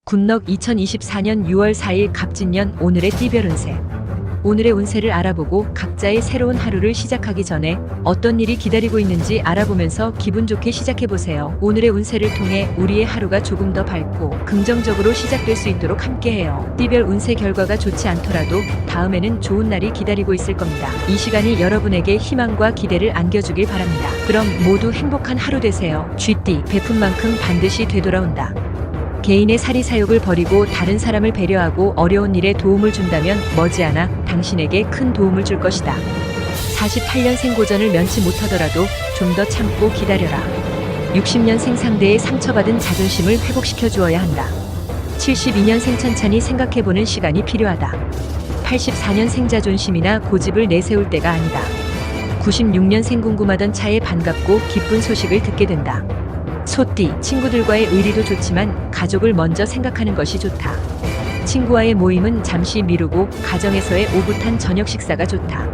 군럭 2024년 6월 4일 갑진년 오늘의 띠별 운세. 오늘의 운세를 알아보고 각자의 새로운 하루를 시작하기 전에 어떤 일이 기다리고 있는지 알아보면서 기분 좋게 시작해보세요. 오늘의 운세를 통해 우리의 하루가 조금 더 밝고 긍정적으로 시작될 수 있도록 함께해요. 띠별 운세 결과가 좋지 않더라도 다음에는 좋은 날이 기다리고 있을 겁니다. 이 시간이 여러분에게 희망과 기대를 안겨주길 바랍니다. 그럼 모두 행복한 하루 되세요. 쥐띠, 베푼 만큼 반드시 되돌아온다. 개인의 사리사욕을 버리고 다른 사람을 배려하고 어려운 일에 도움을 준다면 머지않아 당신에게 큰 도움을 줄 것이다. 48년생 고전을 면치 못하더라도 좀 더 참고 기다려라. 60년생 상대의 상처받은 자존심을 회복시켜 주어야 한다. 72년생 천천히 생각해보는 시간이 필요하다. 84년생 자존심이나 고집을 내세울 때가 아니다. 96년생 궁금하던 차에 반갑고 기쁜 소식을 듣게 된다. 소띠, 친구들과의 의리도 좋지만 가족을 먼저 생각하는 것이 좋다. 친구와의 모임은 잠시 미루고 가정에서의 오붓한 저녁 식사가 좋다.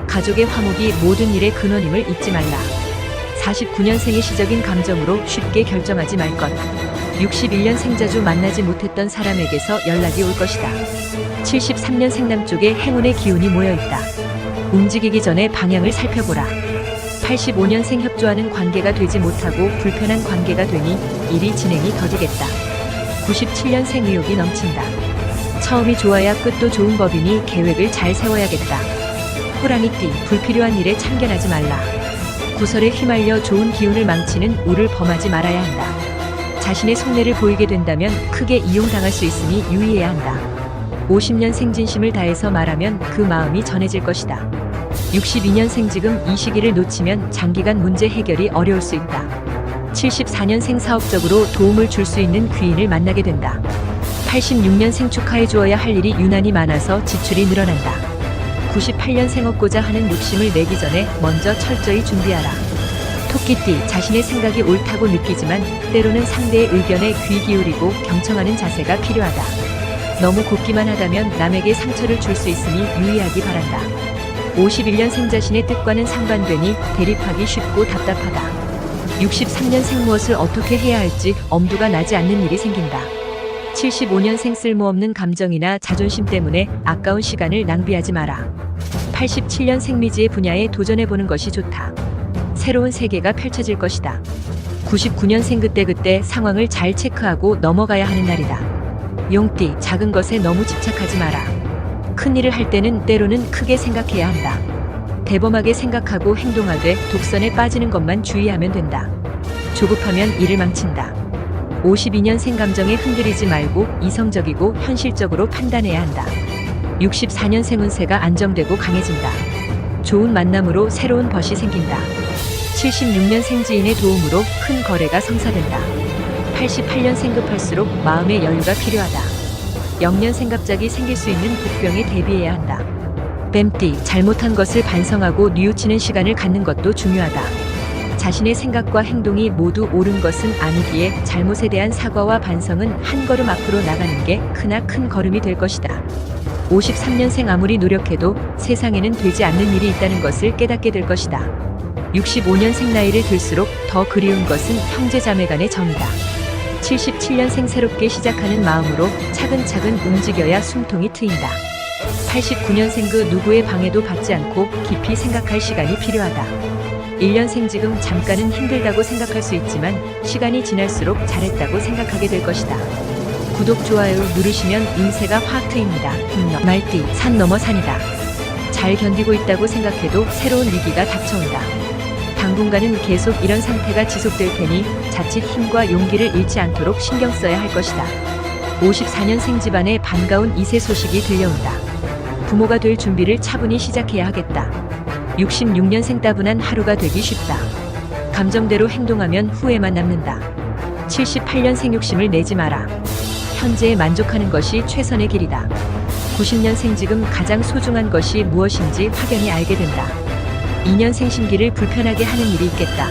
가족의 화목이 모든 일의 근원임을 잊지 말라. 49년생의 시적인 감정으로 쉽게 결정하지 말 것. 61년생 자주 만나지 못했던 사람에게서 연락이 올 것이다. 73년생 남쪽에 행운의 기운이 모여있다. 움직이기 전에 방향을 살펴보라. 85년생 협조하는 관계가 되지 못하고 불편한 관계가 되니 일이 진행이 더디겠다. 97년생 의욕이 넘친다. 처음이 좋아야 끝도 좋은 법이니 계획을 잘 세워야겠다. 호랑이띠, 불필요한 일에 참견하지 말라. 구설에 휘말려 좋은 기운을 망치는 우를 범하지 말아야 한다. 자신의 속내를 보이게 된다면 크게 이용당할 수 있으니 유의해야 한다. 50년생 진심을 다해서 말하면 그 마음이 전해질 것이다. 62년생 지금 이 시기를 놓치면 장기간 문제 해결이 어려울 수 있다. 74년생 사업적으로 도움을 줄 수 있는 귀인을 만나게 된다. 86년생 축하해 주어야 할 일이 유난히 많아서 지출이 늘어난다. 98년생 얻고자 하는 욕심을 내기 전에 먼저 철저히 준비하라. 토끼띠, 자신의 생각이 옳다고 느끼지만 때로는 상대의 의견에 귀 기울이고 경청하는 자세가 필요하다. 너무 곱기만 하다면 남에게 상처를 줄 수 있으니 유의하기 바란다. 51년생 자신의 뜻과는 상반되니 대립하기 쉽고 답답하다. 63년생 무엇을 어떻게 해야 할지 엄두가 나지 않는 일이 생긴다. 75년생 쓸모없는 감정이나 자존심 때문에 아까운 시간을 낭비하지 마라. 87년생 미지의 분야에 도전해보는 것이 좋다. 새로운 세계가 펼쳐질 것이다. 99년생 그때그때 상황을 잘 체크하고 넘어가야 하는 날이다. 용띠, 작은 것에 너무 집착하지 마라. 큰일을 할 때는 때로는 크게 생각해야 한다. 대범하게 생각하고 행동하되 독선에 빠지는 것만 주의하면 된다. 조급하면 일을 망친다. 52년생 감정에 흔들리지 말고 이성적이고 현실적으로 판단해야 한다. 64년생 운세가 안정되고 강해진다. 좋은 만남으로 새로운 벗이 생긴다. 76년생 지인의 도움으로 큰 거래가 성사된다. 88년생 급할수록 마음의 여유가 필요하다. 0년생 갑자기 생길 수 있는 복병에 대비해야 한다. 뱀띠, 잘못한 것을 반성하고 뉘우치는 시간을 갖는 것도 중요하다. 자신의 생각과 행동이 모두 옳은 것은 아니기에 잘못에 대한 사과와 반성은 한 걸음 앞으로 나가는 게 크나큰 걸음이 될 것이다. 53년생 아무리 노력해도 세상에는 되지 않는 일이 있다는 것을 깨닫게 될 것이다. 65년생 나이를 들수록 더 그리운 것은 형제자매 간의 정이다. 77년생 새롭게 시작하는 마음으로 차근차근 움직여야 숨통이 트인다. 89년생 그 누구의 방해도 받지 않고 깊이 생각할 시간이 필요하다. 1년생 지금 잠깐은 힘들다고 생각할 수 있지만 시간이 지날수록 잘했다고 생각하게 될 것이다. 구독, 좋아요 누르시면 운세가 확 트입니다. 금력, 말띠, 산 넘어 산이다. 잘 견디고 있다고 생각해도 새로운 위기가 닥쳐온다. 당분간은 계속 이런 상태가 지속될 테니 자칫 힘과 용기를 잃지 않도록 신경 써야 할 것이다. 54년생 집안에 반가운 이세 소식이 들려온다. 부모가 될 준비를 차분히 시작해야 하겠다. 66년생 따분한 하루가 되기 쉽다. 감정대로 행동하면 후회만 남는다. 78년생 욕심을 내지 마라. 현재에 만족하는 것이 최선의 길이다. 90년생 지금 가장 소중한 것이 무엇인지 확연히 알게 된다. 2년생 심기를 불편하게 하는 일이 있겠다.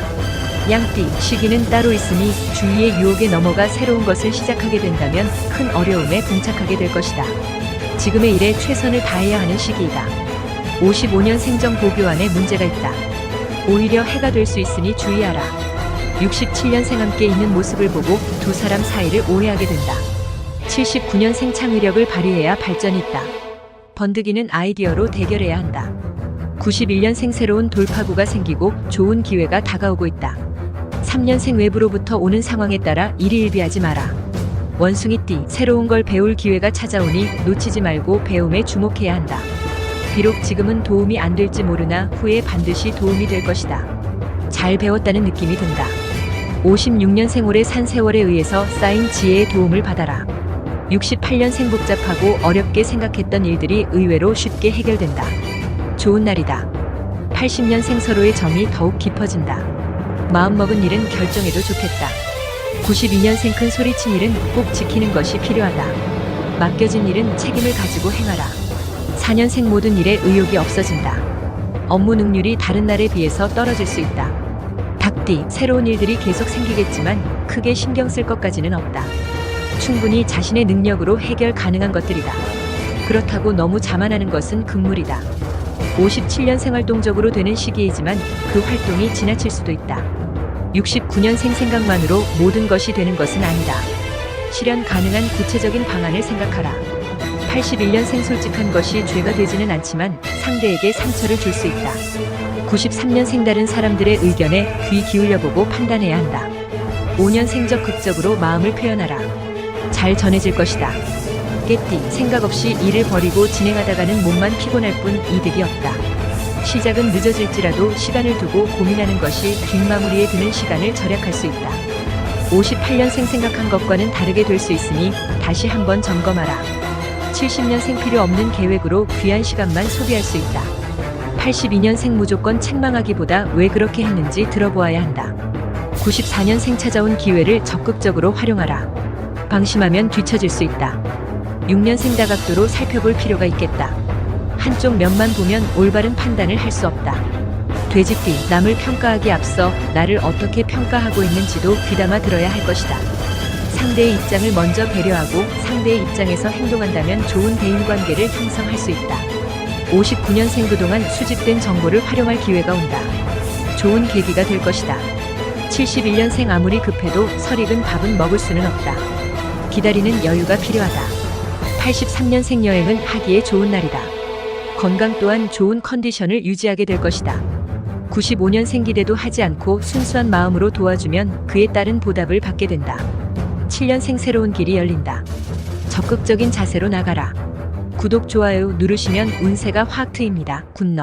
양띠, 시기는 따로 있으니 주위의 유혹에 넘어가 새로운 것을 시작하게 된다면 큰 어려움에 봉착하게 될 것이다. 지금의 일에 최선을 다해야 하는 시기이다. 55년생 정보교환에 문제가 있다. 오히려 해가 될 수 있으니 주의하라. 67년생 함께 있는 모습을 보고 두 사람 사이를 오해하게 된다. 79년생 창의력을 발휘해야 발전이 있다. 번득이는 아이디어로 대결해야 한다. 91년생 새로운 돌파구가 생기고 좋은 기회가 다가오고 있다. 3년생 외부로부터 오는 상황에 따라 일희일비하지 마라. 원숭이띠, 새로운 걸 배울 기회가 찾아오니 놓치지 말고 배움에 주목해야 한다. 비록 지금은 도움이 안 될지 모르나 후에 반드시 도움이 될 것이다. 잘 배웠다는 느낌이 든다. 56년생 오래 산 세월에 의해서 쌓인 지혜의 도움을 받아라. 68년생 복잡하고 어렵게 생각했던 일들이 의외로 쉽게 해결된다. 좋은 날이다. 80년생 서로의 정이 더욱 깊어진다. 마음먹은 일은 결정해도 좋겠다. 92년생 큰 소리친 일은 꼭 지키는 것이 필요하다. 맡겨진 일은 책임을 가지고 행하라. 4년생 모든 일에 의욕이 없어진다. 업무 능률이 다른 날에 비해서 떨어질 수 있다. 닭띠, 새로운 일들이 계속 생기겠지만 크게 신경 쓸 것까지는 없다. 충분히 자신의 능력으로 해결 가능한 것들이다. 그렇다고 너무 자만하는 것은 금물이다. 57년생 활동적으로 되는 시기이지만 그 활동이 지나칠 수도 있다. 69년생 생각만으로 모든 것이 되는 것은 아니다. 실현 가능한 구체적인 방안을 생각하라. 81년생 솔직한 것이 죄가 되지는 않지만 상대에게 상처를 줄 수 있다. 93년생 다른 사람들의 의견에 귀 기울여보고 판단해야 한다. 5년생 적극적으로 마음을 표현하라. 잘 전해질 것이다. 깨띠, 생각 없이 일을 벌이고 진행하다가는 몸만 피곤할 뿐 이득이 없다. 시작은 늦어질지라도 시간을 두고 고민하는 것이 뒷마무리에 드는 시간을 절약할 수 있다. 58년생 생각한 것과는 다르게 될 수 있으니 다시 한번 점검하라. 70년생 필요 없는 계획으로 귀한 시간만 소비할 수 있다. 82년생 무조건 책망하기보다 왜 그렇게 했는지 들어보아야 한다. 94년생 찾아온 기회를 적극적으로 활용하라. 방심하면 뒤처질 수 있다. 6년생 다각도로 살펴볼 필요가 있겠다. 한쪽 면만 보면 올바른 판단을 할 수 없다. 돼지띠, 남을 평가하기에 앞서 나를 어떻게 평가하고 있는지도 귀담아 들어야 할 것이다. 상대의 입장을 먼저 배려하고 상대의 입장에서 행동한다면 좋은 대인관계를 형성할 수 있다. 59년생 그동안 수집된 정보를 활용할 기회가 온다. 좋은 계기가 될 것이다. 71년생 아무리 급해도 설익은 밥은 먹을 수는 없다. 기다리는 여유가 필요하다. 83년생 여행은 하기에 좋은 날이다. 건강 또한 좋은 컨디션을 유지하게 될 것이다. 95년생 기대도 하지 않고 순수한 마음으로 도와주면 그에 따른 보답을 받게 된다. 7년생 새로운 길이 열린다. 적극적인 자세로 나가라. 구독, 좋아요 누르시면 운세가 확 트입니다. 굿너.